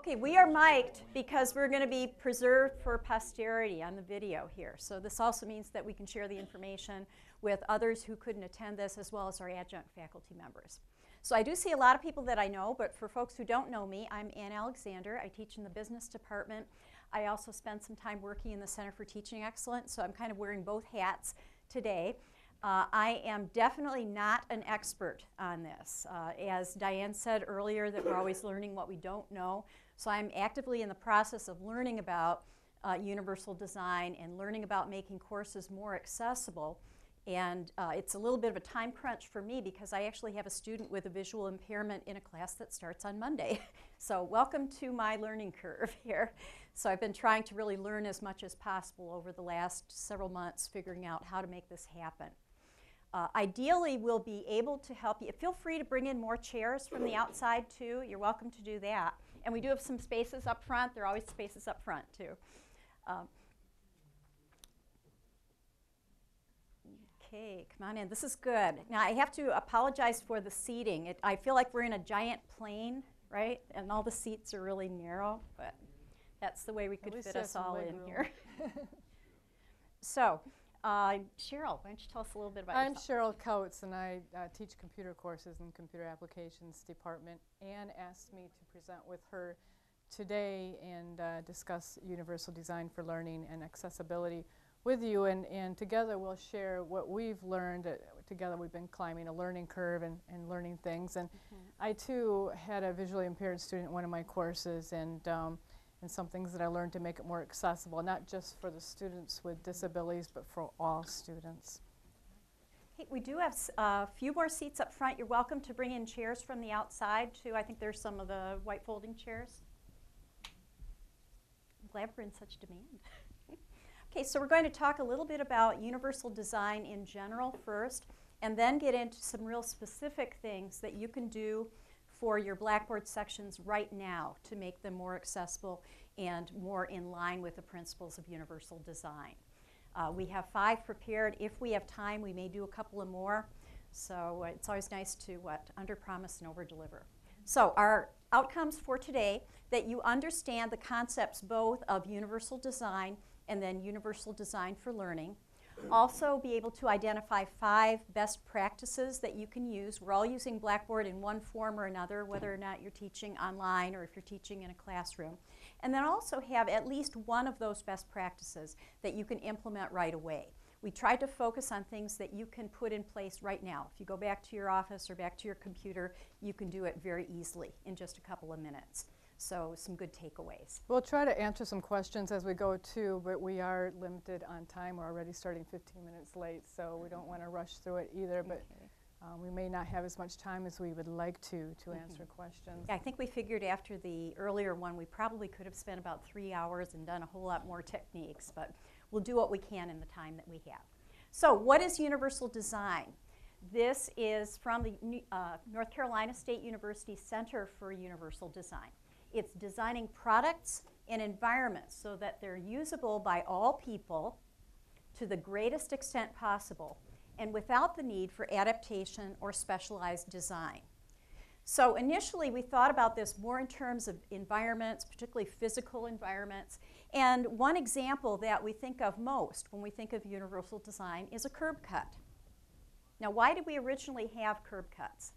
Okay, we are mic'd because we're going to be preserved for posterity on the video here. So this also means that we can share the information with others who couldn't attend this, as well as our adjunct faculty members. So I do see a lot of people that I know, but for folks who don't know me, I'm Ann Alexander. I teach in the business department. I also spend some time working in the Center for Teaching Excellence, so I'm kind of wearing both hats today. I am definitely not an expert on this. As Diane said earlier, that we're always learning what we don't know. So I'm actively in the process of learning about universal design and learning about making courses more accessible. And it's a little bit of a time crunch for me because I actually have a student with a visual impairment in a class that starts on Monday. So welcome to my learning curve here. So I've been trying to really learn as much as possible over the last several months, figuring out how to make this happen. Ideally, we'll be able to help you. Feel free to bring in more chairs from the outside, too. You're welcome to do that. And we do have some spaces up front. There are always spaces up front, too. Okay, come on in. This is good. Now, I have to apologize for the seating. I feel like we're in a giant plane, right? And all the seats are really narrow, but that's the way we could fit us all in here. So, Cheryl, why don't you tell us a little bit about yourself? I'm Cheryl Kautz, and I teach computer courses in the Computer Applications Department. Ann asked me to present with her today and discuss universal design for learning and accessibility with you, and together we'll share what we've learned. Together we've been climbing a learning curve and learning things. And I, too, had a visually impaired student in one of my courses, and some things that I learned to make it more accessible, not just for the students with disabilities, but for all students. Hey, we do have a few more seats up front. You're welcome to bring in chairs from the outside, too. I think there's some of the white folding chairs. I'm glad we're in such demand. Okay, so we're going to talk a little bit about universal design in general first, and then get into some real specific things that you can do for your Blackboard sections right now to make them more accessible and more in line with the principles of universal design. We have 5 prepared. If we have time, we may do a couple of more. So it's always nice to under-promise and over-deliver. So our outcomes for today, that you understand the concepts both of universal design and then universal design for learning. Also be able to identify 5 best practices that you can use. We're all using Blackboard in one form or another, whether or not you're teaching online or if you're teaching in a classroom. And then also have at least one of those best practices that you can implement right away. We tried to focus on things that you can put in place right now. If you go back to your office or back to your computer, you can do it very easily in just a couple of minutes. So some good takeaways. We'll try to answer some questions as we go too, but we are limited on time. We're already starting 15 minutes late, so we don't want to rush through it either, but we may not have as much time as we would like to answer questions. Yeah, I think we figured after the earlier one, we probably could have spent about 3 hours and done a whole lot more techniques, but we'll do what we can in the time that we have. So what is universal design? This is from the North Carolina State University Center for Universal Design. It's designing products and environments so that they're usable by all people to the greatest extent possible and without the need for adaptation or specialized design. So initially we thought about this more in terms of environments, particularly physical environments. And one example that we think of most when we think of universal design is a curb cut. Now, why did we originally have curb cuts?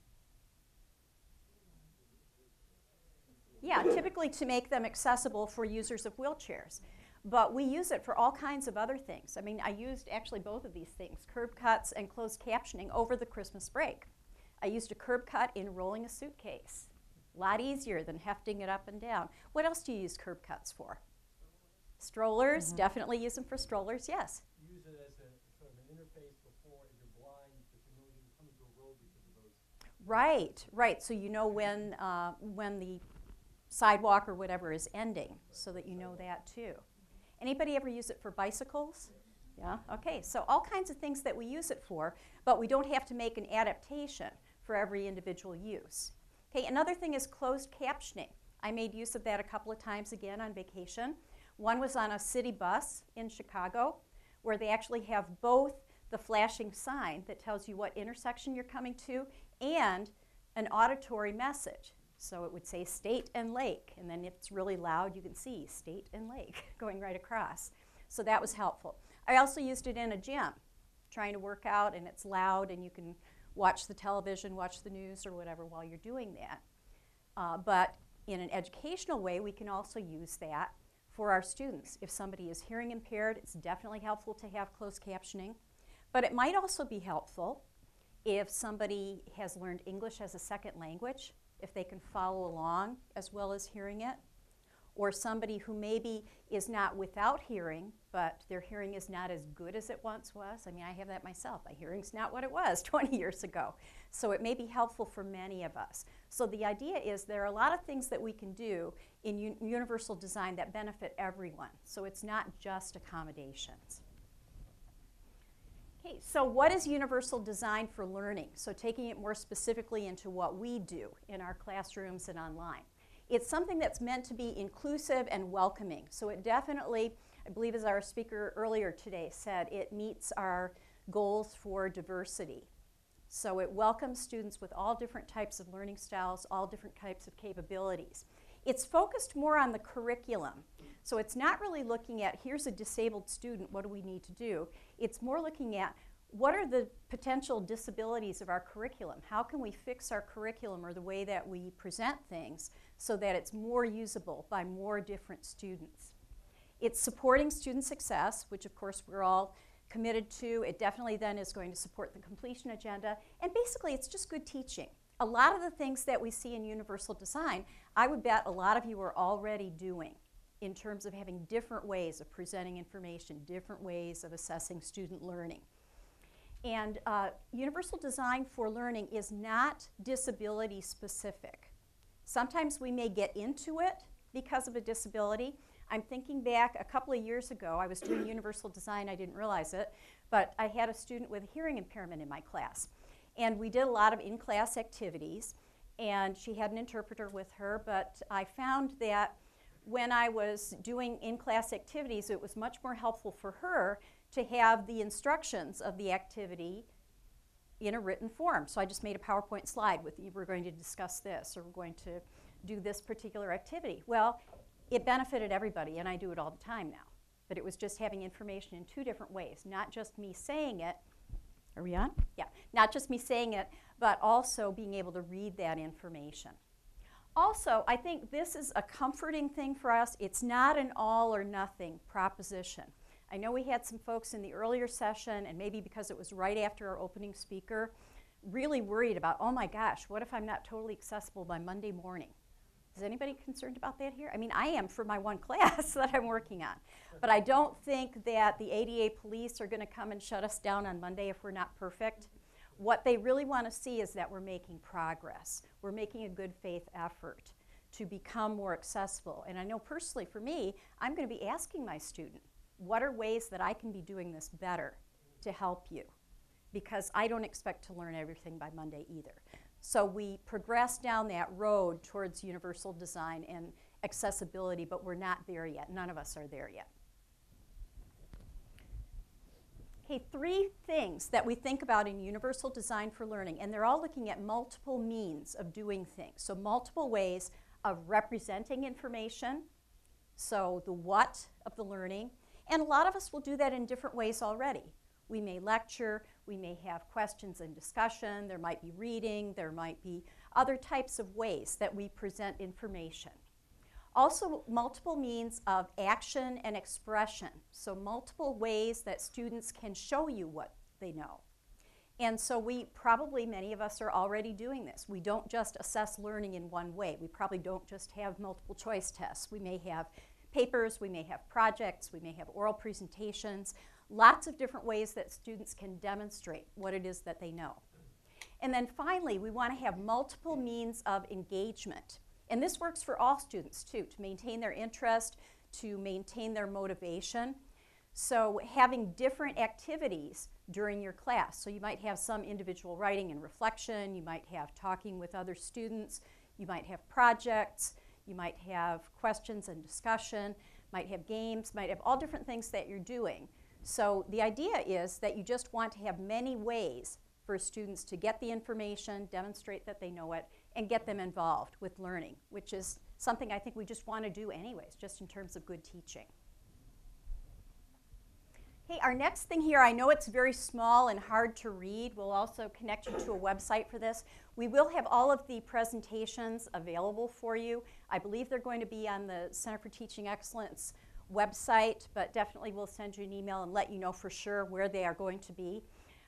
Yeah, typically to make them accessible for users of wheelchairs. But we use it for all kinds of other things. I mean, I used actually both of these things, curb cuts and closed captioning, over the Christmas break. I used a curb cut in rolling a suitcase. A lot easier than hefting it up and down. What else do you use curb cuts for? Strollers, definitely use them for strollers, yes. You use it as a sort of an interface before, if you're blind, that you know you're coming to a road because of those. Right, right. So you know when the sidewalk or whatever is ending, so that you know that too. Anybody ever use it for bicycles? Yeah, okay, so all kinds of things that we use it for, but we don't have to make an adaptation for every individual use. Okay, another thing is closed captioning. I made use of that a couple of times again on vacation. One was on a city bus in Chicago, where they actually have both the flashing sign that tells you what intersection you're coming to and an auditory message So it would say state and lake, and then if it's really loud, you can see state and lake going right across. So that was helpful. I also used it in a gym, trying to work out, and it's loud, and you can watch the television, watch the news, or whatever while you're doing that. But in an educational way, we can also use that for our students. If somebody is hearing impaired, it's definitely helpful to have closed captioning. But it might also be helpful if somebody has learned English as a second language, if they can follow along as well as hearing it. Or somebody who maybe is not without hearing, but their hearing is not as good as it once was. I mean, I have that myself. My hearing's not what it was 20 years ago. So it may be helpful for many of us. So the idea is there are a lot of things that we can do in universal design that benefit everyone. So it's not just accommodations. Okay, so what is universal design for learning? So taking it more specifically into what we do in our classrooms and online. It's something that's meant to be inclusive and welcoming. So it definitely, I believe as our speaker earlier today said, it meets our goals for diversity. So it welcomes students with all different types of learning styles, all different types of capabilities. It's focused more on the curriculum. So it's not really looking at, here's a disabled student, what do we need to do? It's more looking at, what are the potential disabilities of our curriculum? How can we fix our curriculum or the way that we present things so that it's more usable by more different students? It's supporting student success, which of course we're all committed to. It definitely then is going to support the completion agenda. And basically it's just good teaching. A lot of the things that we see in universal design, I would bet a lot of you are already doing in terms of having different ways of presenting information, different ways of assessing student learning. And universal design for learning is not disability specific. Sometimes we may get into it because of a disability. I'm thinking back a couple of years ago, I was doing universal design, I didn't realize it, but I had a student with a hearing impairment in my class. And we did a lot of in-class activities, and she had an interpreter with her, but I found that when I was doing in-class activities, it was much more helpful for her to have the instructions of the activity in a written form. So I just made a PowerPoint slide with, we're going to discuss this, or we're going to do this particular activity. Well, it benefited everybody, and I do it all the time now. But it was just having information in two different ways, not just me saying it. Are we on? Yeah, not just me saying it, but also being able to read that information. Also, I think this is a comforting thing for us. It's not an all or nothing proposition. I know we had some folks in the earlier session, and maybe because it was right after our opening speaker, really worried about, oh my gosh, what if I'm not totally accessible by Monday morning? Is anybody concerned about that here? I mean, I am for my one class that I'm working on. But I don't think that the ADA police are going to come and shut us down on Monday if we're not perfect. What they really want to see is that we're making progress. We're making a good faith effort to become more accessible. And I know personally for me, I'm going to be asking my student, what are ways that I can be doing this better to help you? Because I don't expect to learn everything by Monday either. So we progress down that road towards universal design and accessibility, but we're not there yet. None of us are there yet. Okay, 3 things that we think about in universal design for learning, and they're all looking at multiple means of doing things. So multiple ways of representing information, so the what of the learning, and a lot of us will do that in different ways already. We may lecture, we may have questions and discussion, there might be reading, there might be other types of ways that we present information. Also, multiple means of action and expression, so multiple ways that students can show you what they know. And so many of us are already doing this. We don't just assess learning in one way. We probably don't just have multiple choice tests. We may have papers, we may have projects, we may have oral presentations, lots of different ways that students can demonstrate what it is that they know. And then finally, we want to have multiple means of engagement. And this works for all students too, to maintain their interest, to maintain their motivation. So having different activities during your class. So you might have some individual writing and reflection, you might have talking with other students, you might have projects, you might have questions and discussion, might have games, might have all different things that you're doing. So the idea is that you just want to have many ways for students to get the information, demonstrate that they know it, and get them involved with learning, which is something I think we just want to do anyways, just in terms of good teaching. Okay, our next thing here, I know it's very small and hard to read. We'll also connect you to a website for this. We will have all of the presentations available for you. I believe they're going to be on the Center for Teaching Excellence website, but definitely we'll send you an email and let you know for sure where they are going to be.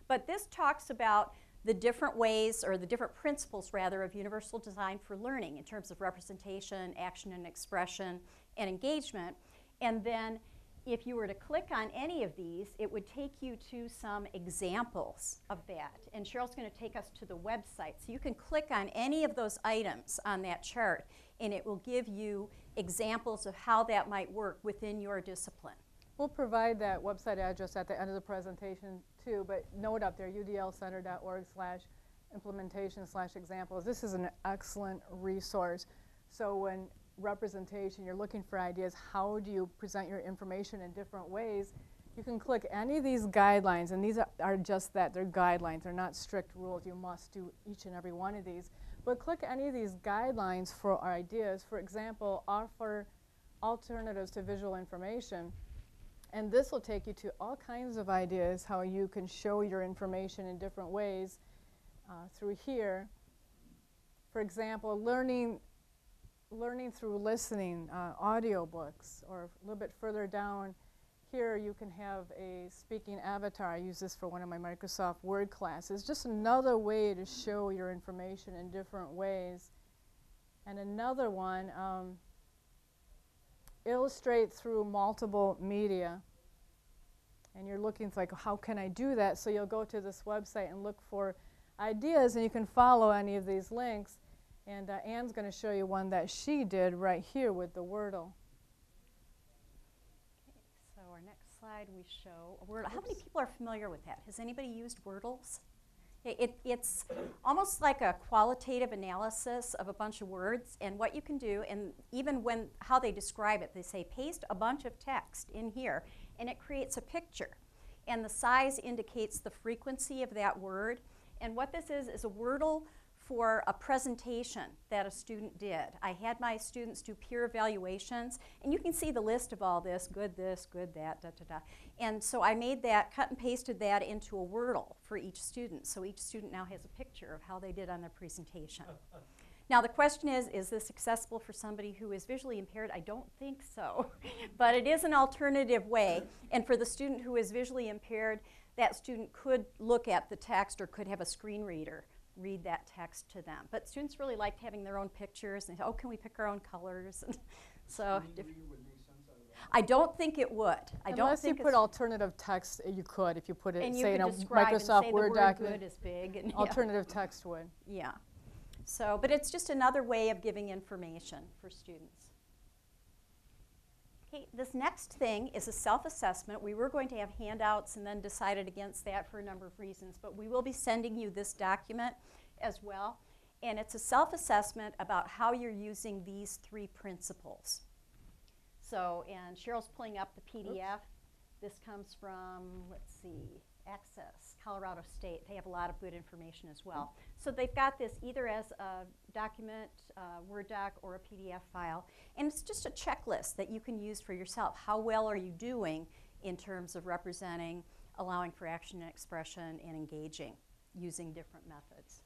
But this talks about the different ways, or the different principles rather, of universal design for learning in terms of representation, action and expression, and engagement. And then if you were to click on any of these, it would take you to some examples of that. And Cheryl's going to take us to the website. So you can click on any of those items on that chart, and it will give you examples of how that might work within your discipline. We'll provide that website address at the end of the presentation too, but note up there, udlcenter.org/implementation/examples. This is an excellent resource. So when representation, you're looking for ideas, how do you present your information in different ways, you can click any of these guidelines, and these are just that, they're guidelines, they're not strict rules, you must do each and every one of these, but click any of these guidelines for our ideas. For example, offer alternatives to visual information, and this will take you to all kinds of ideas how you can show your information in different ways through here. For example, learning through listening, audiobooks, or a little bit further down here you can have a speaking avatar. I use this for one of my Microsoft Word classes. Just another way to show your information in different ways. And another one, illustrate through multiple media. And you're looking like, how can I do that? So you'll go to this website and look for ideas, and you can follow any of these links. And Anne's going to show you one that she did right here with the Wordle. Okay, so our next slide we show a Wordle. How many people are familiar with that? Has anybody used Wordles? It's almost like a qualitative analysis of a bunch of words, and what you can do, and even how they describe it, they say paste a bunch of text in here, and it creates a picture. And the size indicates the frequency of that word. And what this is a Wordle for a presentation that a student did. I had my students do peer evaluations, and you can see the list of all this, good that, da, da, da. And so I made that, cut and pasted that into a Wordle for each student. So each student now has a picture of how they did on their presentation. Now the question is this accessible for somebody who is visually impaired? I don't think so, but it is an alternative way. And for the student who is visually impaired, that student could look at the text or could have a screen reader read that text to them. But students really liked having their own pictures, and oh, can we pick our own colors? And so I don't think it would. Unless you put alternative text, you could. If you put it, and say, in a Microsoft Word document, good is big, and alternative text would. Yeah. So, but it's just another way of giving information for students. Okay, this next thing is a self-assessment. We were going to have handouts and then decided against that for a number of reasons, but we will be sending you this document as well. And it's a self-assessment about how you're using these 3 principles. So, and Cheryl's pulling up the PDF. Oops. This comes from, let's see, Access, Colorado State. They have a lot of good information as well. So they've got this either as a document, Word doc, or a PDF file. And it's just a checklist that you can use for yourself. How well are you doing in terms of representing, allowing for action and expression, and engaging using different methods?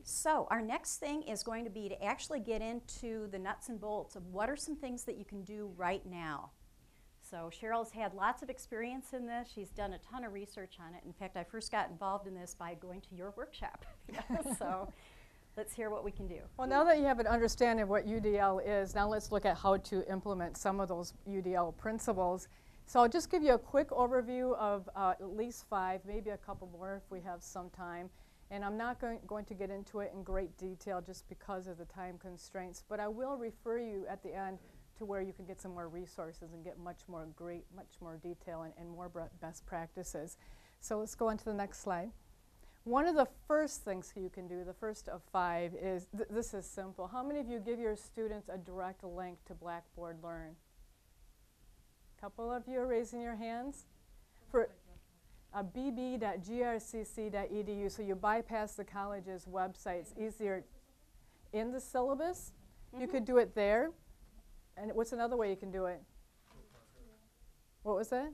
So our next thing is going to be to actually get into the nuts and bolts of what are some things that you can do right now. So Cheryl's had lots of experience in this. She's done a ton of research on it. In fact, I first got involved in this by going to your workshop. So let's hear what we can do. Well, now that you have an understanding of what UDL is, now let's look at how to implement some of those UDL principles. So I'll just give you a quick overview of at least 5, maybe a couple more if we have some time. And I'm not going to get into it in great detail just because of the time constraints, but I will refer you at the end to where you can get some more resources and get much more detail and more best practices. So let's go on to the next slide. One of the first things you can do, the first of 5, is, this is simple. How many of you give your students a direct link to Blackboard Learn? A couple of you are raising your hands. bb.grcc.edu, so you bypass the college's website. It's easier in the syllabus. You could do it there. And what's another way you can do it? What was that?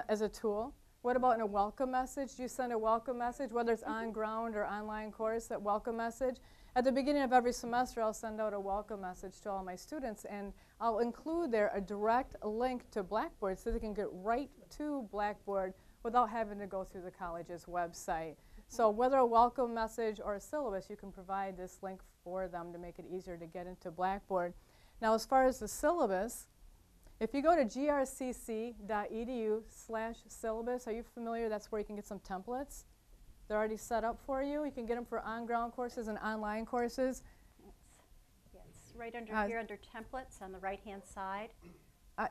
As a tool. What about in a welcome message? Do you send a welcome message, whether it's on ground or online course, that welcome message? At the beginning of every semester, I'll send out a welcome message to all my students, and I'll include there a direct link to Blackboard so they can get right to Blackboard without having to go through the college's website. So whether a welcome message or a syllabus, you can provide this link for them to make it easier to get into Blackboard. Now, as far as the syllabus, if you go to grcc.edu/syllabus, are you familiar? That's where you can get some templates. They're already set up for you. You can get them for on-ground courses and online courses. It's right under here, under templates on the right-hand side.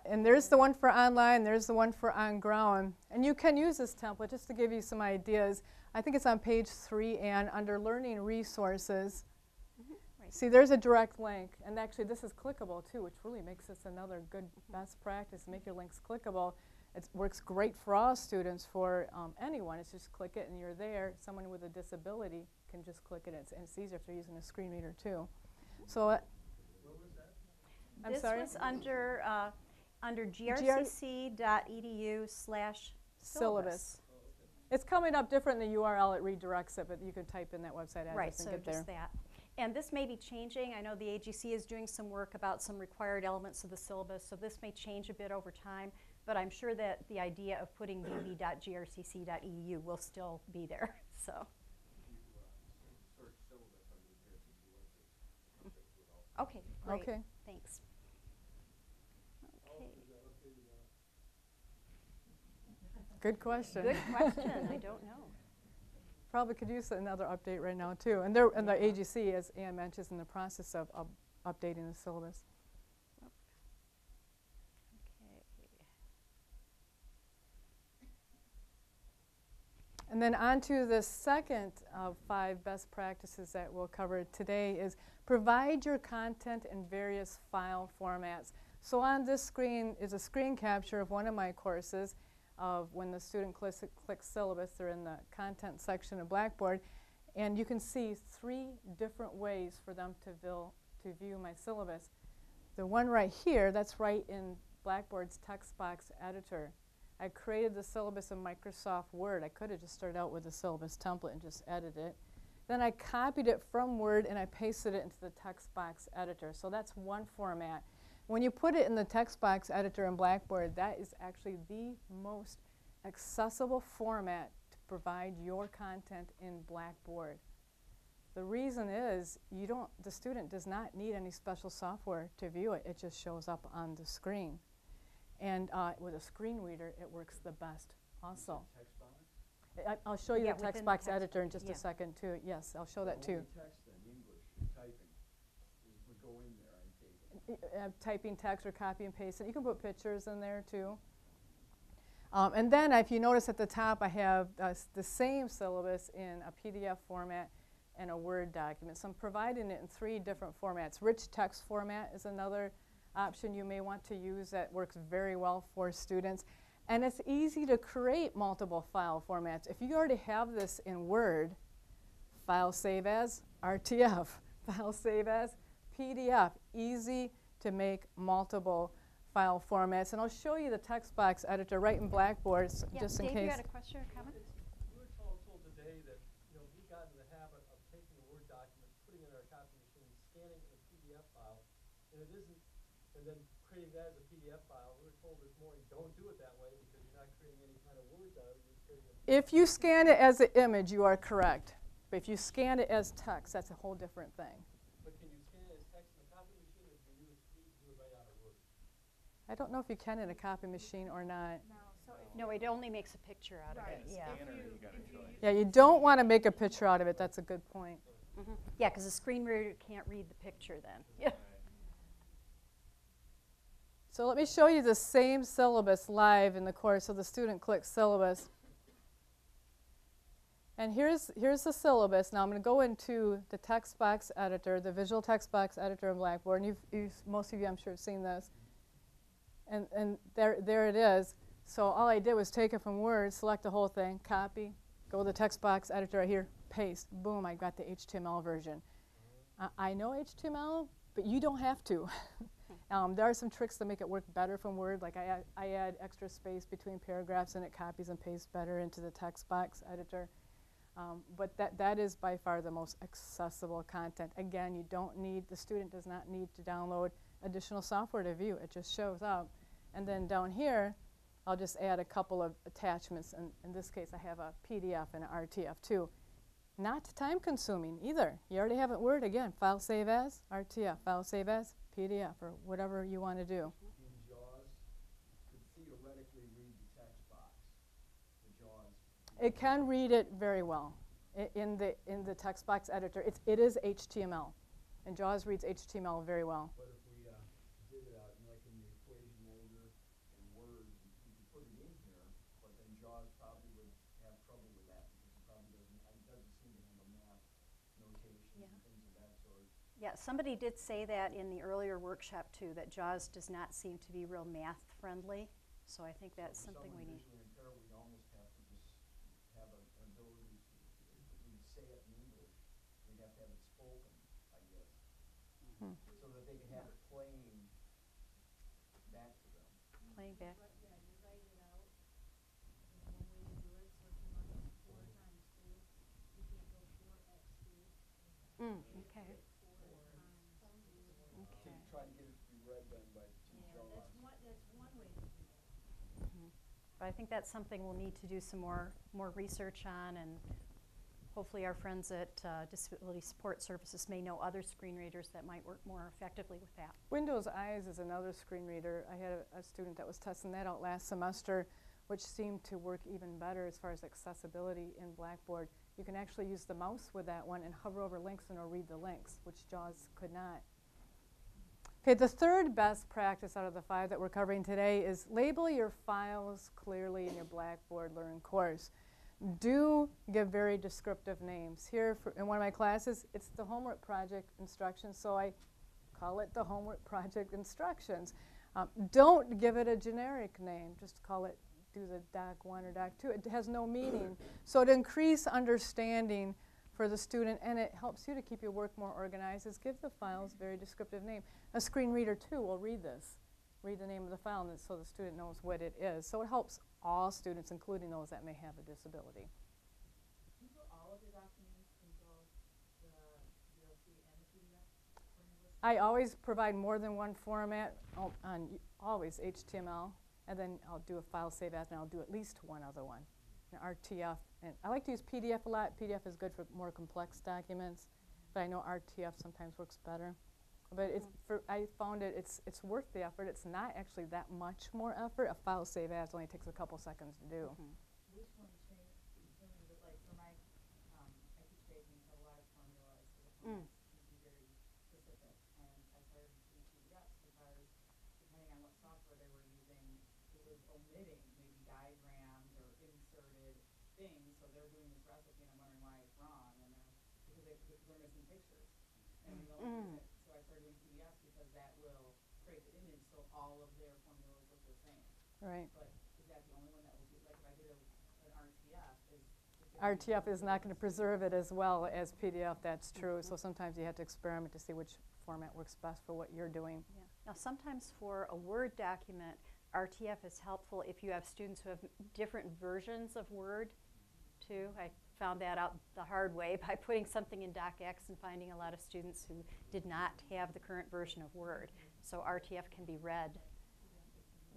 And there's the one for online, there's the one for on-ground. And you can use this template just to give you some ideas. I think it's on page 3 and under Learning Resources. Right. See, there's a direct link. And actually, this is clickable, too, which really makes this another good best practice. Make your links clickable. It works great for all students, for anyone. It's just click it and you're there. Someone with a disability can just click it, and it's easier if they're using a screen reader, too. So, what was that? I'm this sorry? was under grcc.edu/syllabus. It's coming up different in the URL. It redirects it, but you can type in that website address Right, and so get there. just that. And this may be changing. I know the AGC is doing some work about some required elements of the syllabus, so this may change a bit over time, but I'm sure that the idea of putting bb.grcc.edu will still be there. So. Okay, great. Okay. Thanks. Okay. Good question. Good question. I don't know. Probably could use another update right now, too. And the AGC, as Ann mentioned, is in the process of updating the syllabus. Okay. And then on to the second of 5 best practices that we'll cover today is provide your content in various file formats. So on this screen is a screen capture of one of my courses of when the student clicks syllabus. They're in the content section of Blackboard. And you can see 3 different ways for them to view my syllabus. The one right here, that's right in Blackboard's text box editor. I created the syllabus in Microsoft Word. I could have just started out with the syllabus template and just edited it. Then I copied it from Word and I pasted it into the text box editor. So that's one format. When you put it in the text box editor in Blackboard, that is actually the most accessible format to provide your content in Blackboard. The reason is the student does not need any special software to view it. It just shows up on the screen. And with a screen reader, it works the best also. Text box? I'll show you Yeah, the text within box the text, editor in just yeah. a second, too. Yes, I'll show that, too. Text in English, typing, would go in there, I take it. Typing text or copy and paste. And you can put pictures in there, too. And then, if you notice at the top, I have the same syllabus in a PDF format and a Word document. So I'm providing it in 3 different formats. Rich text format is another option you may want to use that works very well for students. And it's easy to create multiple file formats. If you already have this in Word, file save as RTF, file save as PDF. Easy to make multiple file formats. And I'll show you the text box editor right in Blackboard, Yeah, just in Dave, case. you had a question or comment? We were told today that we got in the habit of taking a Word document, putting it in our copy machine, scanning it in a PDF file, and it isn't, and then creating that as a PDF file. We were told this morning, don't do it that way because you're not creating any kind of words out of it. You're creating a If you scan it as an image, you are correct. But if you scan it as text, that's a whole different thing. But can you scan it as text in a copy machine, or can you do it right out of Word? I don't know if you can in a copy machine or not. No, it only makes a picture out of it. Yeah. Yeah, you don't want to make a picture out of it. That's a good point. Yeah, because the screen reader can't read the picture then. Yeah. So let me show you the same syllabus live in the course. So the student clicks syllabus. And here's the syllabus. Now I'm going to go into the text box editor, the visual text box editor in Blackboard. And most of you, I'm sure, have seen this. And there it is. So all I did was take it from Word, select the whole thing, copy, go to the text box editor right here, paste, boom, I got the HTML version. I know HTML, but you don't have to. There are some tricks that make it work better from Word, like I add extra space between paragraphs and it copies and pastes better into the text box editor. But that is by far the most accessible content. Again, you don't need, the student does not need to download additional software to view. It just shows up. And then down here, I'll just add a couple of attachments. And in this case, I have a PDF and an RTF too. Not time consuming either. You already have it in Word. Again, file save as, RTF, file save as, PDF, or whatever you want to do. In JAWS, could theoretically read the text box. The JAWS. It can read it very well in the text box editor. It is HTML, and JAWS reads HTML very well. But if we did it out, like in the equation loader in Word, you could put it in here, but then JAWS probably would have trouble with that because it probably doesn't seem to have a math notation and things of that sort. Yeah, somebody did say that in the earlier workshop too, that JAWS does not seem to be real math friendly. So I think that's something we need. Visually impaired, we'd almost have to just have an ability to, if we'd say it in English, we'd have to have it spoken, I guess, so that they can have it playing back to them. Playing back. Yeah, you write it out. There's one way to do it, so if you want it 4 times 2, you can't go 4x 2. Okay. 4 times 2. Okay. Try to get it to be read then by Yeah, JAWS. that's one way to do it. But I think that's something we'll need to do some more research on, and hopefully our friends at Disability Support Services may know other screen readers that might work more effectively with that. Windows Eyes is another screen reader. I had a student that was testing that out last semester, which seemed to work even better as far as accessibility in Blackboard. You can actually use the mouse with that one and hover over links and it'll read the links, which JAWS could not. Okay, the third best practice out of the 5 that we're covering today is label your files clearly in your Blackboard Learn course. Do give very descriptive names. Here in one of my classes, it's the homework project instructions, so I call it the homework project instructions. Don't give it a generic name. Just call it, do the Doc 1 or Doc 2. It has no meaning. So to increase understanding for the student, and it helps you to keep your work more organized, is give the files very descriptive name. A screen reader too will read this, read the name of the file, and so the student knows what it is. So it helps all students, including those that may have a disability. Do you put all of your documents in both the VLC and the PDF formulas? I always provide more than one format, always HTML, and then I'll do a file save as, and I'll do at least one other one, an RTF. And I like to use PDF a lot. PDF is good for more complex documents, but I know RTF sometimes works better. But I found it's worth the effort. It's not actually that much more effort. A file save as only takes a couple seconds to do. Which one changed? Like for my, I teach grades and we have a lot of formulas. So the formulas can be very specific. And I started using PDFs because depending on what software they were using, it was omitting maybe diagrams or inserted things. So they're doing this recipe and I'm wondering why it's wrong. And because they're missing pictures. And we don't use it. So I started doing PDFs because that will create the image so all of their formulas look the same. Right. But is that the only one that will do, like if I did an RTF, RTF is not going to preserve it as well as PDF, that's true. So sometimes you have to experiment to see which format works best for what you're doing. Yeah. Now sometimes for a Word document, RTF is helpful if you have students who have different versions of Word too. I found that out the hard way by putting something in DocX and finding a lot of students who did not have the current version of Word. So RTF can be read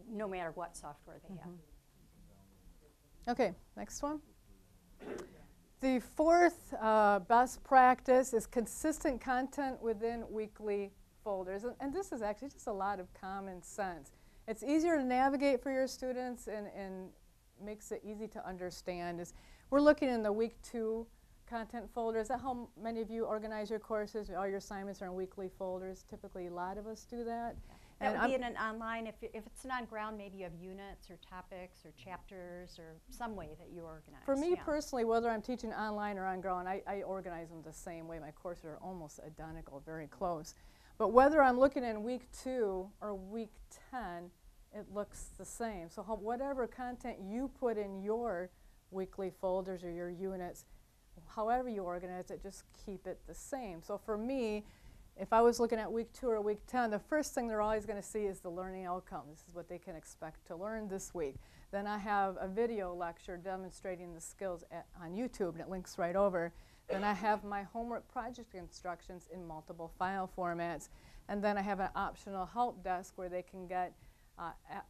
no matter what software they have. Okay, next one. The fourth best practice is consistent content within weekly folders. And this is actually just a lot of common sense. It's easier to navigate for your students and makes it easy to understand. We're looking in the week 2 content folder. Is that how many of you organize your courses? All your assignments are in weekly folders. Typically, a lot of us do that. That would be in an online, if it's an on-ground, maybe you have units or topics or chapters or some way that you organize. For me personally, whether I'm teaching online or on ground, I organize them the same way. My courses are almost identical, very close. But whether I'm looking in week 2 or week 10, it looks the same. So whatever content you put in your weekly folders or your units, however you organize it, just keep it the same. So for me, if I was looking at week 2 or week 10, the first thing they're always going to see is the learning outcome. This is what they can expect to learn this week. Then I have a video lecture demonstrating the skills on YouTube, and it links right over. Then I have my homework project instructions in multiple file formats. And then I have an optional help desk where they can get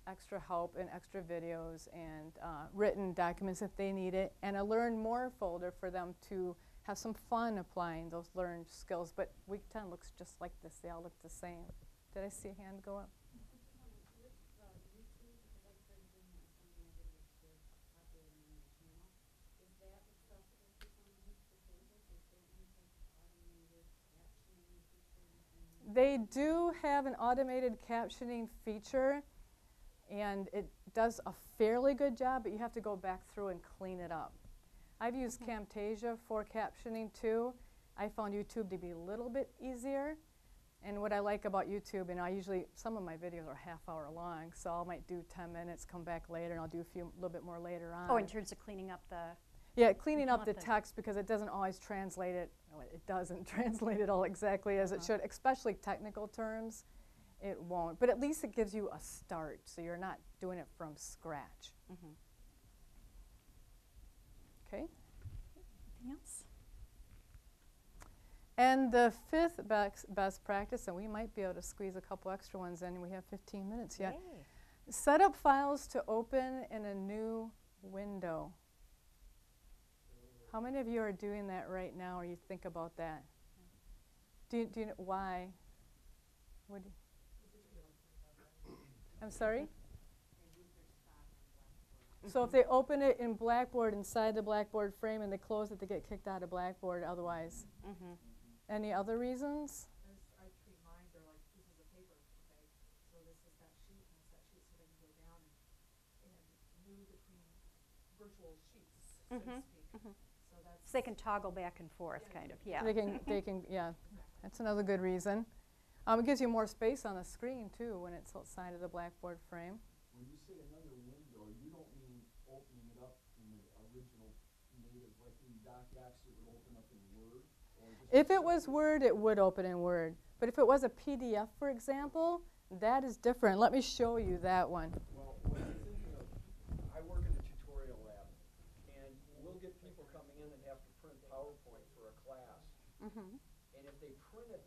extra help and extra videos and written documents if they need it, and a Learn More folder for them to have some fun applying those learned skills. But week 10 looks just like this. They all look the same. Did I see a hand go up? They do have an automated captioning feature, and it does a fairly good job, but you have to go back through and clean it up. I've used Camtasia for captioning too. I found YouTube to be a little bit easier. And what I like about YouTube, and I usually, some of my videos are half-hour long, so I might do 10 minutes, come back later, and I'll do a little bit more later on. Oh, in terms of cleaning up the... Yeah, cleaning up the text, because it doesn't always translate it. Well, it doesn't translate it all exactly as it should, especially technical terms. It won't. But at least it gives you a start, so you're not doing it from scratch. Okay. Anything else? And the fifth best practice, and we might be able to squeeze a couple extra ones in. We have 15 minutes yet. Yay. Set up files to open in a new window. How many of you are doing that right now, or you think about that? Do you know why? I'm sorry? So if they open it in Blackboard, inside the Blackboard frame, and they close it, they get kicked out of Blackboard otherwise. Any other reasons? I treat mine, they're like pieces of paper, okay? So this is that sheet, and it's that sheet, so they can go down and move between virtual sheets, so to speak. So that's... So they can toggle back and forth, kind of, yeah. They can, yeah. That's another good reason. It gives you more space on the screen, too, when it's outside of the Blackboard frame. When you say another window, you don't mean opening it up in the original native, like in DocX, it would open up in Word? If it was Word, it would open in Word. But if it was a PDF, for example, that is different. Let me show you that one. Well, what I'm thinking of, I work in a tutorial lab, and we'll get people coming in and have to print PowerPoint for a class. And if they print it,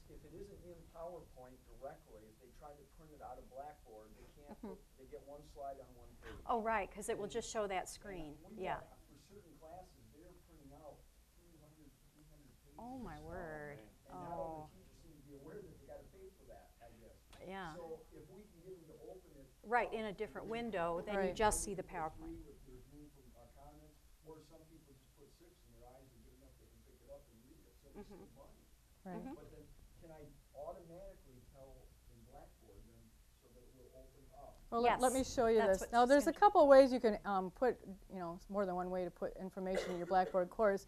if it isn't in PowerPoint directly, if they try to print it out of Blackboard, they can't, they get one slide on one page. Oh, right, because it will just show that screen. Yeah. For certain classes, they're printing out 300 pages. Oh, my word. And not all the teachers seem to be aware that they got to pay for that, I guess. Yeah. So if we can get them to open it. Right, in a different window, then you just see the PowerPoint. If there's room for comments, or some people just put 6 and their eyes are good enough they can pick it up and read it, so they save money. Right. But then, can I automatically tell in Blackboard then, so that it will open up? Well, Yes, let me show you that's this. what Now, she's there's a gonna couple ways you can put, more than one way to put information in your Blackboard course.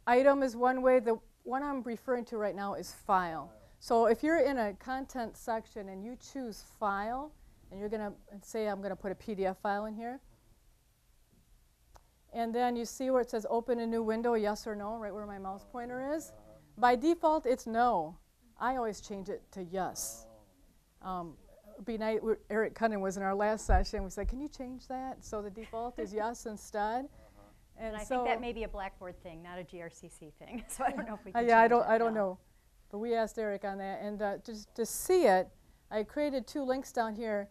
Item is one way. The one I'm referring to right now is file. So if you're in a content section and you choose file, and you're going to say I'm going to put a PDF file in here, and then you see where it says open a new window, yes or no, right where my mouse pointer is. By default, it's no. I always change it to yes. Be nice. Eric Cunningham was in our last session. We said, can you change that? So the default is yes instead. And I think that may be a Blackboard thing, not a GRCC thing. So I don't know if we can yeah, change I it don't now. know. But we asked Eric on that. And just to see it, I created 2 links down here.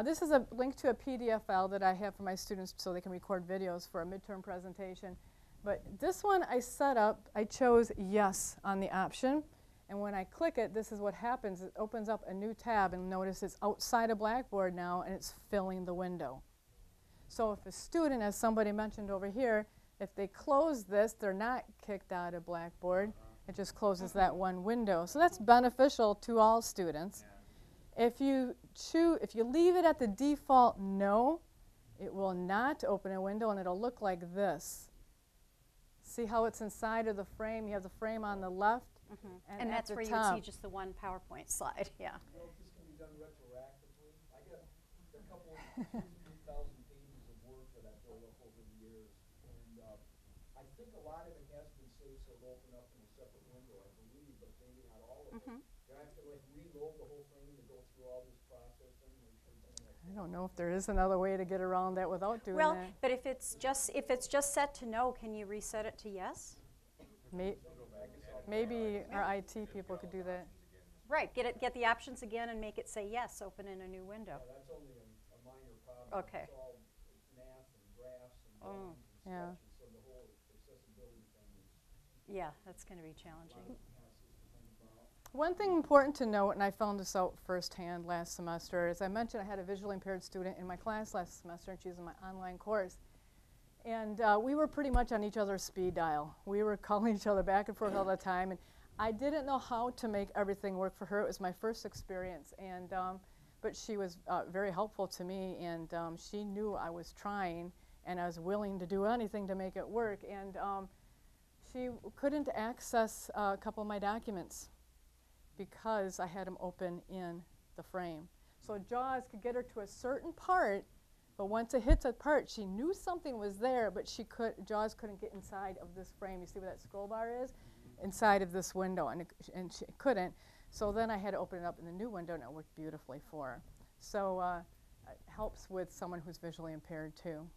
This is a link to a PDF file that I have for my students so they can record videos for a midterm presentation. But this one I set up, I chose yes on the option. And when I click it, this is what happens. It opens up a new tab, and notice it's outside of Blackboard now, and it's filling the window. So if a student, as somebody mentioned over here, if they close this, they're not kicked out of Blackboard. It just closes that one window. So that's beneficial to all students. If you leave it at the default no, it will not open a window, and it'll look like this. See how it's inside of the frame? You have the frame on the left, And that's where you would see just the one PowerPoint slide, yeah. Well, if this can be done retroactively, I got 8,000 pages of work that I've built up over the years. And I think a lot of it has been saved, so it'll open up in a separate window, I believe, but maybe not all of it. Do I have to like reload the whole thing to go through all this processing and everything like that? I don't know if there is another way to get around that without doing Well, that. but if it's just set to no, can you reset it to yes? Maybe our IT people could do that. Right, get the options again and make it say yes, open in a new window. Yeah, that's only a minor problem. Okay. It's all math and graphs and Oh. drawings and Yeah. sketches, so the whole accessibility thing is Yeah, that's going to be a lot challenging. of hassles to think about. One thing important to note, and I found this out firsthand last semester, as I mentioned, I had a visually impaired student in my class last semester, and she was in my online course. And we were pretty much on each other's speed dial. We were calling each other back and forth all the time, and I didn't know how to make everything work for her. It was my first experience, and but she was very helpful to me, and she knew I was trying, and I was willing to do anything to make it work. And she couldn't access a couple of my documents because I had them open in the frame. So JAWS could get her to a certain part, but once it hits a part, she knew something was there, but JAWS couldn't get inside of this frame. You see where that scroll bar is? Inside of this window, and she couldn't. So then I had to open it up in the new window, and it worked beautifully for her. So it helps with someone who's visually impaired too.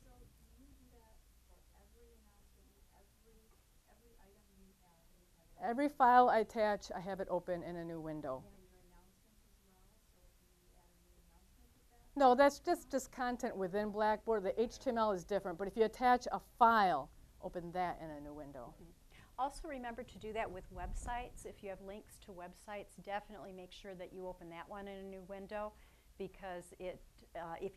So do you do that for every announcement, every item you have? Every file I attach, I have it open in a new window. And your announcements as well, so if you add a new announcement with that? No, that's just content within Blackboard. The HTML is different, but if you attach a file, open that in a new window. Also remember to do that with websites. If you have links to websites, definitely make sure that you open that one in a new window, because if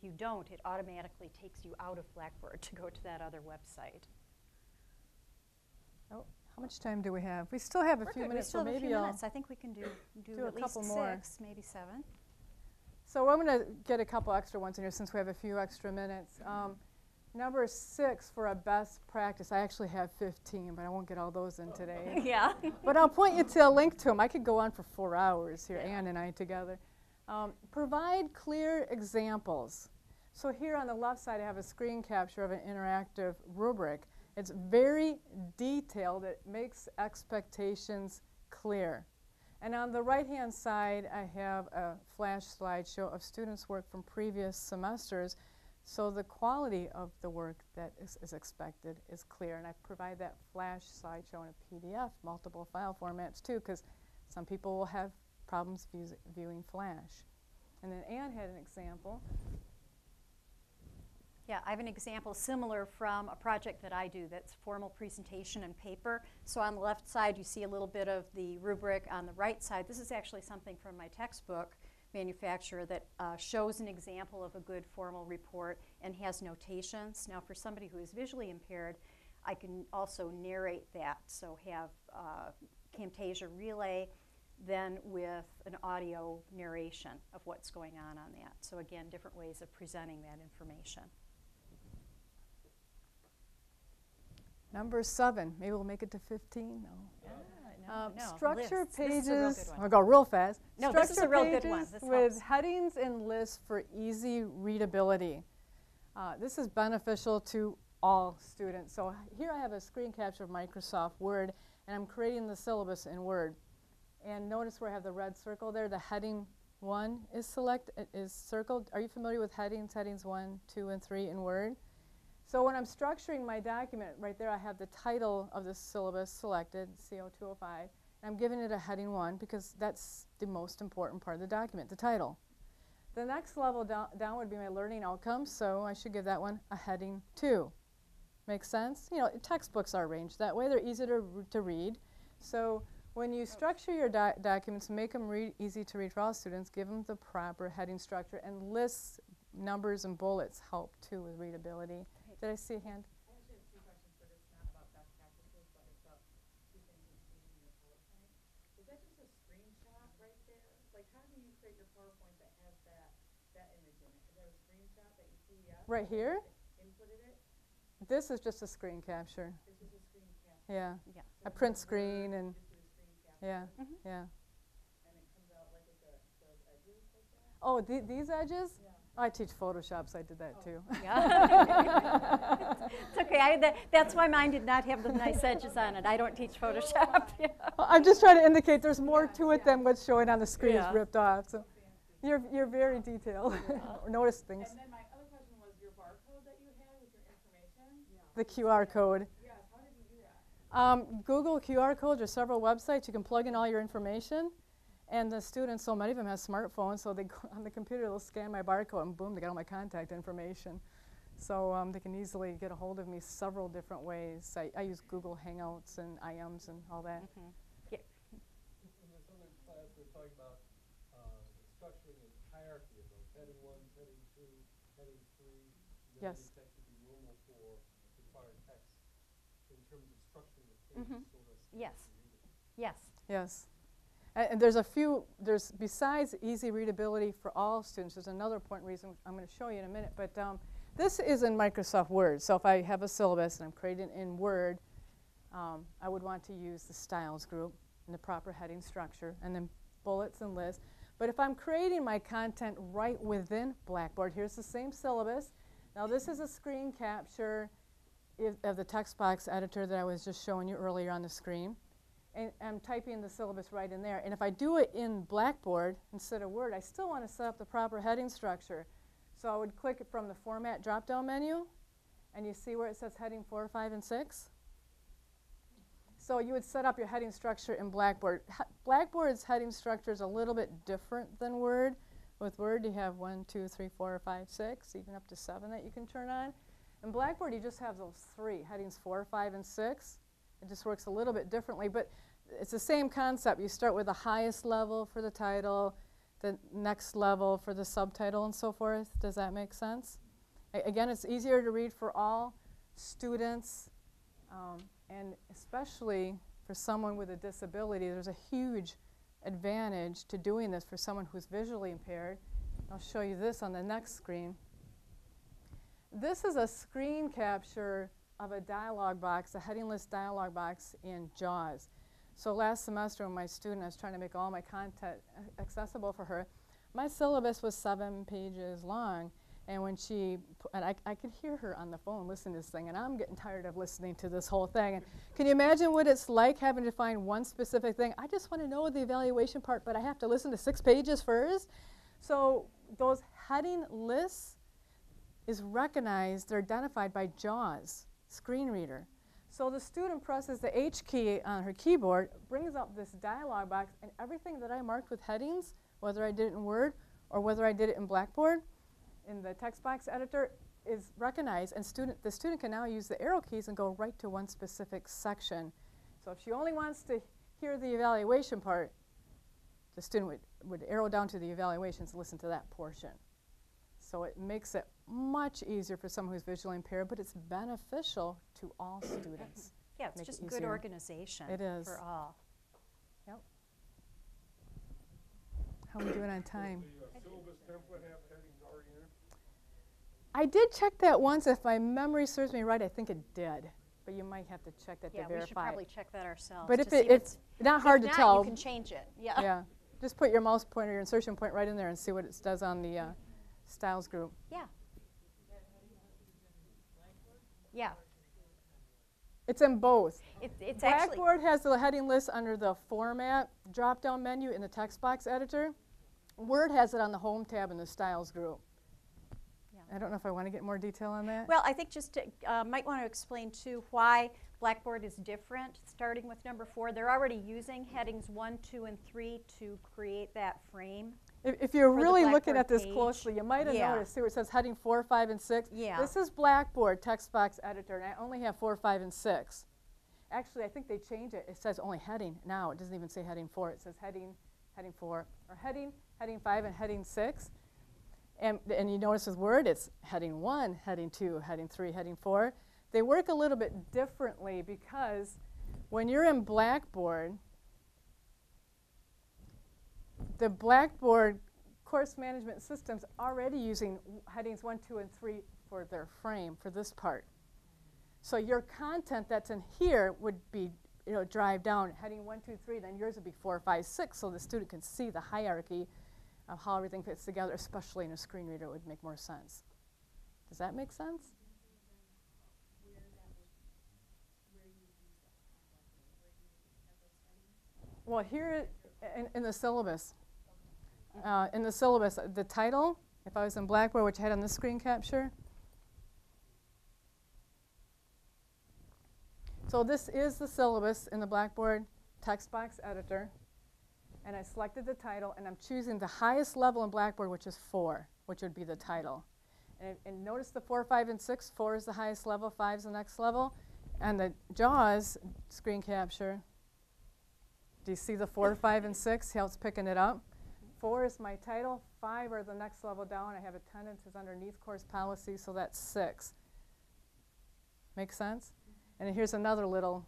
you don't, it automatically takes you out of Blackboard to go to that other website. Oh, how much time do we have? We still have a We're few good. minutes, We still so have a maybe few I'll. minutes. I think we can do do a at least couple more. 6, maybe 7. So I'm going to get a couple extra ones in here since we have a few extra minutes. Number 6 for a best practice. I actually have 15, but I won't get all those in today. Yeah. But I'll point you to a link to them. I could go on for 4 hours here, Yeah. Ann and I together. Provide clear examples. So here on the left side, I have a screen capture of an interactive rubric. It's very detailed. It makes expectations clear. And on the right-hand side, I have a flash slideshow of students' work from previous semesters. So the quality of the work that is expected is clear. And I provide that flash slideshow in a PDF, multiple file formats too, because some people will have problems viewing flash. And then Ann had an example. Yeah, I have an example similar from a project that I do that's formal presentation and paper. So on the left side, you see a little bit of the rubric. On the right side, this is actually something from my textbook manufacturer that shows an example of a good formal report and has notations. Now, for somebody who is visually impaired, I can also narrate that. So have Camtasia Relay, then with an audio narration of what's going on that. So again, different ways of presenting that information. Number 7, maybe we'll make it to 15. No. No, Structure lists. pages. This is a real good one. I'll go real fast. No, Structure this is a real good pages one. This with helps. headings and lists for easy readability. This is beneficial to all students. So here I have a screen capture of Microsoft Word, and I'm creating the syllabus in Word. And notice where I have the red circle there. The heading 1 is circled. Are you familiar with headings? Headings 1, 2, and 3 in Word. So when I'm structuring my document, right there I have the title of the syllabus selected, CO205, and I'm giving it a heading 1 because that's the most important part of the document, the title. The next level down would be my learning outcomes, so I should give that one a heading 2. Make sense? You know, textbooks are arranged that way. They're easy to read. So when you structure your documents, make them easy to read for all students, give them the proper heading structure, and lists, numbers, and bullets help too with readability. Did I see a hand? I actually have 2 questions, but it's not about best practices, but it's about 2 things we've seen in your bullet point. Is that just a screenshot right there? Like, how do you create your PowerPoint that has that image in it? Is that a screenshot that you PDF? Right here? Inputted it? This is just a screen capture. This is a screen capture. Yeah. Yeah. A print screen and Just do a screen capture. yeah, Mhm. yeah. And it comes out like with those edges like that? Oh, these edges? Yeah. I teach Photoshop, so I did that too. Yeah. It's okay. That's why mine did not have the nice edges on it. I don't teach Photoshop. Yeah. Well, I'm just trying to indicate there's more to it than what's showing on the screen is Yeah. ripped off. So you're very detailed. Notice things. And then my other question was your barcode that you had with your information? The QR code. Yes, how did you do that? Google QR codes or several websites. You can plug in all your information. And the students, so many of them have smartphones, so they go on the computer, they'll scan my barcode, and boom, they got all my contact information. So they can easily get a hold of me several different ways. I use Google Hangouts and IMs and all that. Mm-hmm. In this other class, we're talking about structuring and hierarchy of those, heading 1, heading 2, heading 3. And then Yes. the text would be normal for required text in terms of structuring the page Mhm. so that Yes. students can read it. Yes. Yes. And there's a few, besides easy readability for all students, there's another important reason I'm going to show you in a minute. But this is in Microsoft Word. So if I have a syllabus and I'm creating it in Word, I would want to use the styles group and the proper heading structure and then bullets and lists. But if I'm creating my content right within Blackboard, here's the same syllabus. Now this is a screen capture of the text box editor that I was just showing you earlier on the screen. And I'm typing the syllabus right in there. And if I do it in Blackboard instead of Word, I still want to set up the proper heading structure. So I would click it from the Format drop-down menu, and you see where it says heading 4, 5, and 6? So you would set up your heading structure in Blackboard. Blackboard's heading structure is a little bit different than Word. With Word, you have 1, 2, 3, 4, 5, 6, even up to 7 that you can turn on. In Blackboard, you just have those 3, headings 4, 5, and 6. It just works a little bit differently, but it's the same concept. You start with the highest level for the title, the next level for the subtitle, and so forth. Does that make sense? Again, it's easier to read for all students, and especially for someone with a disability. There's a huge advantage to doing this for someone who's visually impaired. I'll show you this on the next screen. This is a screen capture of a dialog box, a heading list dialog box in JAWS. So last semester when my student, I was trying to make all my content accessible for her, my syllabus was 7 pages long. And when she, and I could hear her on the phone listening to this thing, and I'm getting tired of listening to this whole thing. And can you imagine what it's like having to find one specific thing? I just want to know the evaluation part, but I have to listen to 6 pages first. So those heading lists is recognized, they're identified by JAWS screen reader. So the student presses the H key on her keyboard, brings up this dialog box, and everything that I marked with headings, whether I did it in Word or whether I did it in Blackboard, in the text box editor, is recognized, and the student can now use the arrow keys and go right to one specific section. So if she only wants to hear the evaluation part, the student would arrow down to the evaluations and listen to that portion. So it makes it much easier for someone who's visually impaired, but it's beneficial to all students. Yeah, it's Make just it good easier. organization It is. for all. Yep. How are we doing on time? Does the syllabus template have headings already in it? I did check that once. If my memory serves me right, I think it did. But you might have to check that Yeah, to we should verify. probably check that ourselves. But to if see it's not if hard to not, tell, you can change it. Yeah. yeah, just put your mouse pointer, your insertion point right in there and see what it does on the styles group. Yeah. Yeah. It's in both. It's actually. Blackboard has the heading list under the Format drop-down menu in the text box editor. Word has it on the Home tab in the Styles group. Yeah. I don't know if I want to get more detail on that. Well, I think just to, might want to explain too why Blackboard is different. Starting with number 4, they're already using headings 1, 2, and 3 to create that frame. If you're for the really looking Blackboard at this page. closely, you might have Yeah. noticed, see where it says heading 4, 5, and 6? Yeah. This is Blackboard text box editor, and I only have 4, 5, and 6. Actually, I think they changed it. It says only heading now. It doesn't even say heading 4. It says heading 4, or heading 5, and heading 6. And you notice with Word, it's heading 1, heading 2, heading 3, heading 4. They work a little bit differently because when you're in Blackboard, the Blackboard course management system's already using headings 1, 2, and 3 for their frame, for this part. So your content that's in here would be, drive down heading 1, 2, 3, then yours would be 4, 5, 6, so the student can see the hierarchy of how everything fits together, especially in a screen reader, it would make more sense. Does that make sense? Well, here in the syllabus, the title, if I was in Blackboard, which I had on the screen capture. So this is the syllabus in the Blackboard text box editor. And I selected the title, and I'm choosing the highest level in Blackboard, which is 4, which would be the title. And notice the 4, 5, and 6. 4 is the highest level, 5 is the next level. And the JAWS screen capture, do you see the 4, 5, and 6? How it's picking it up? 4 is my title. 5 are the next level down. I have attendances underneath course policy, so that's 6. Make sense? And here's another little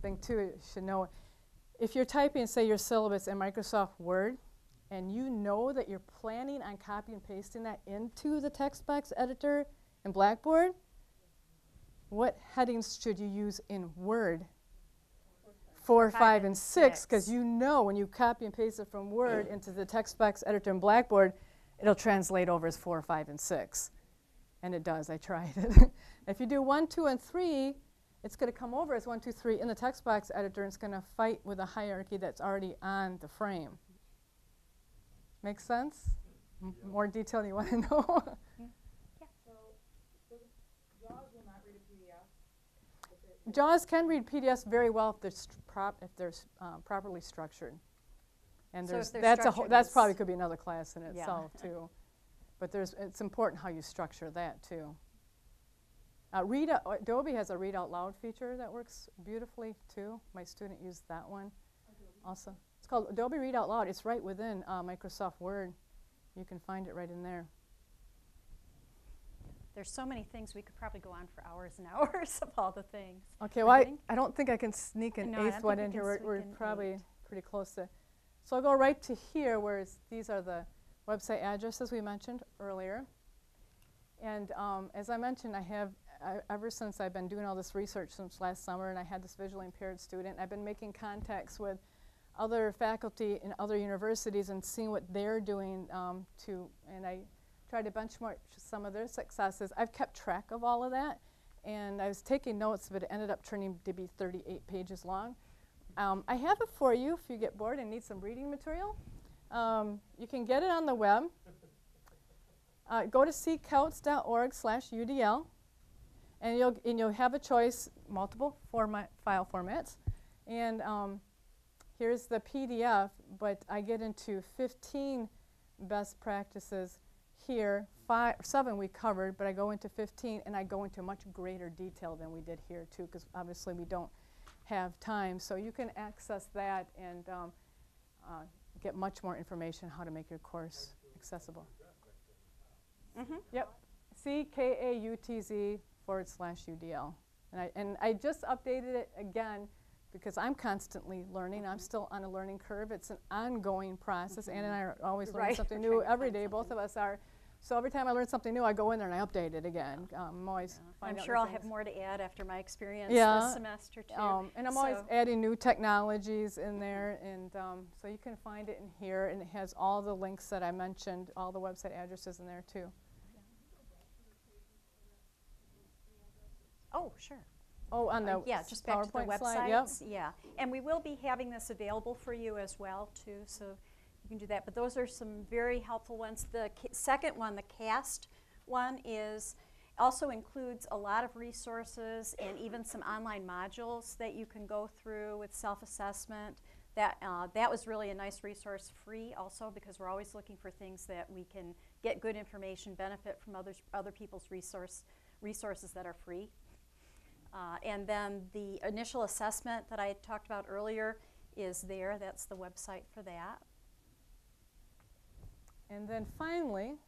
thing, too, you should know. If you're typing, say, your syllabus in Microsoft Word, and you know that you're planning on copy and pasting that into the text box editor in Blackboard, what headings should you use in Word? 4, 5, and 6, because you know when you copy and paste it from Word into the text box editor in Blackboard, it'll translate over as 4, 5, and 6. And it does. I tried it. If you do 1, 2, and 3, it's going to come over as 1, 2, 3 in the text box editor, and it's going to fight with a hierarchy that's already on the frame. Make sense? More detail you want to know? So JAWS will not read a PDF. JAWS can read PDFs very well if they're properly structured. And So if they're that's structured that's as- probably could be another class in Yeah. itself too. But it's important how you structure that too. Adobe has a read out loud feature that works beautifully too. My student used that one also. It's called Adobe Read Out Loud. It's right within Microsoft Word. You can find it right in there. There's so many things, we could probably go on for hours and hours of all the things. Okay, well, think- I don't think I can sneak an No, I don't eighth one think in we here. can We're sneak an probably 8. pretty close to. So I'll go right to here, where these are the website addresses we mentioned earlier. And as I mentioned, ever since I've been doing all this research since last summer, and I had this visually impaired student, I've been making contacts with other faculty in other universities and seeing what they're doing and I tried to benchmark some of their successes. I've kept track of all of that, and I was taking notes, but it ended up turning to be 38 pages long. I have it for you if you get bored and need some reading material. You can get it on the web. Go to ckautz.org/UDL, and you'll have a choice, multiple file formats. And here's the PDF, but I get into 15 best practices here. 7 we covered, but I go into 15, and I go into much greater detail than we did here too, because obviously we don't have time. So you can access that and get much more information how to make your course accessible. Yep, ckautz/UDL. And I just updated it again because I'm constantly learning. I'm still on a learning curve. It's an ongoing process. Ann and I are always learning Right. something We're new trying to every find day. Both something. of us are. So every time I learn something new, I go in there and I update it again. I'm always I'm finding out sure new I'll things. have more to add after my experience Yeah, this semester too. And I'm always So- adding new technologies in there, and so you can find it in here, and it has all the links that I mentioned, all the website addresses in there too. Oh, sure. Oh, on the Yeah, just back to the PowerPoint slide, yep. websites. Yeah, and we will be having this available for you as well too, so you can do that. But those are some very helpful ones. The second one, the CAST one, also includes a lot of resources and even some online modules that you can go through with self-assessment. That was really a nice resource, free also, because we're always looking for things that we can get good information, benefit from other people's resources that are free. And then the initial assessment that I had talked about earlier is there. That's the website for that. And then finally,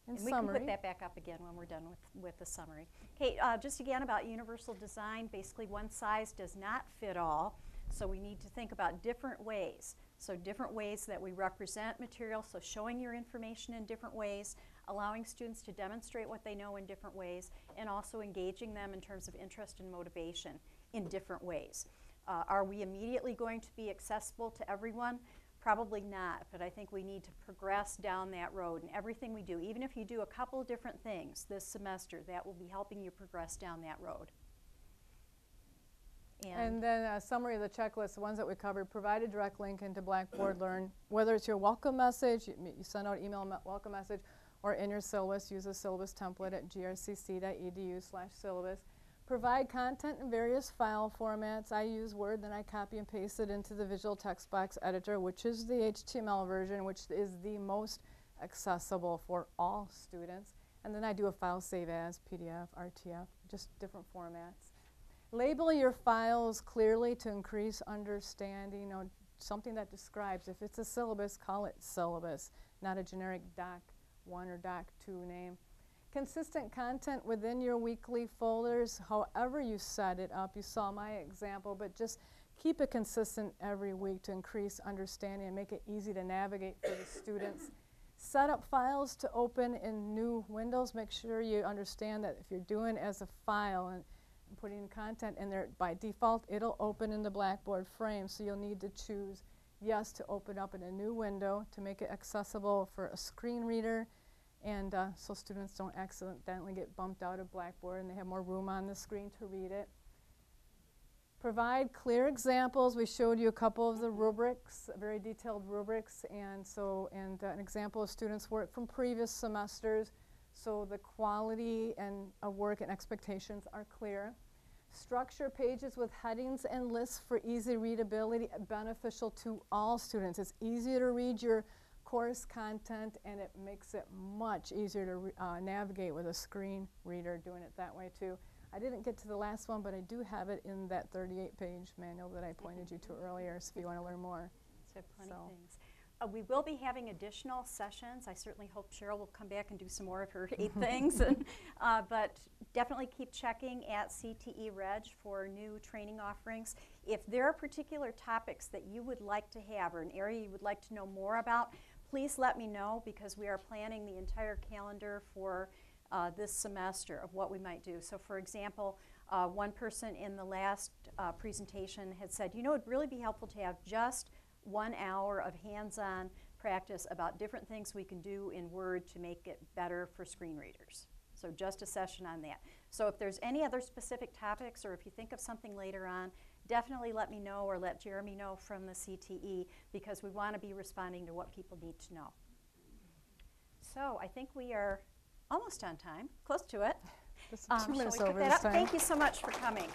in And we summary, can put that back up again when we're done with the summary. Okay, just again about universal design. Basically, one size does not fit all. So we need to think about different ways. So different ways that we represent material. So showing your information in different ways, allowing students to demonstrate what they know in different ways, and also engaging them in terms of interest and motivation in different ways. Are we immediately going to be accessible to everyone? Probably not, but I think we need to progress down that road in everything we do. Even if you do a couple of different things this semester, that will be helping you progress down that road. And then a summary of the checklist, the ones that we covered: provide a direct link into Blackboard Learn, whether it's your welcome message, you send out email welcome message, or in your syllabus, use a syllabus template at grcc.edu/syllabus. Provide content in various file formats. I use Word, then I copy and paste it into the visual text box editor, which is the HTML version, which is the most accessible for all students. And then I do a file save as, PDF, RTF, just different formats. Label your files clearly to increase understanding, you know, something that describes. If it's a syllabus, call it syllabus, not a generic Doc 1 or Doc 2 name. Consistent content within your weekly folders, however you set it up. You saw my example, but just keep it consistent every week to increase understanding and make it easy to navigate for the students. Set up files to open in new windows. Make sure you understand that if you're doing it as a file and putting content in there, by default it'll open in the Blackboard frame, so you'll need to choose yes to open up in a new window to make it accessible for a screen reader, and so students don't accidentally get bumped out of Blackboard and they have more room on the screen to read it. Provide clear examples. We showed you a couple of the rubrics, very detailed rubrics, and an example of students' work from previous semesters, so the quality of work and expectations are clear. Structure pages with headings and lists for easy readability, beneficial to all students. It's easier to read your course content, and it makes it much easier to navigate with a screen reader, doing it that way too. I didn't get to the last one, but I do have it in that 38-page manual that I pointed you to earlier, so if you want to learn more. So plenty of things. We will be having additional sessions. I certainly hope Cheryl will come back and do some more of her 8 things. But definitely keep checking at CTE Reg for new training offerings. If there are particular topics that you would like to have or an area you would like to know more about, please let me know, because we are planning the entire calendar for this semester of what we might do. So for example, one person in the last presentation had said, you know, it would really be helpful to have just 1 hour of hands-on practice about different things we can do in Word to make it better for screen readers. So just a session on that. So if there's any other specific topics, or if you think of something later on, definitely let me know, or let Jeremy know from the CTE, because we want to be responding to what people need to know. So I think we are almost on time, close to it. Just 2 minutes shall we over pick this that up? time. Thank you so much for coming.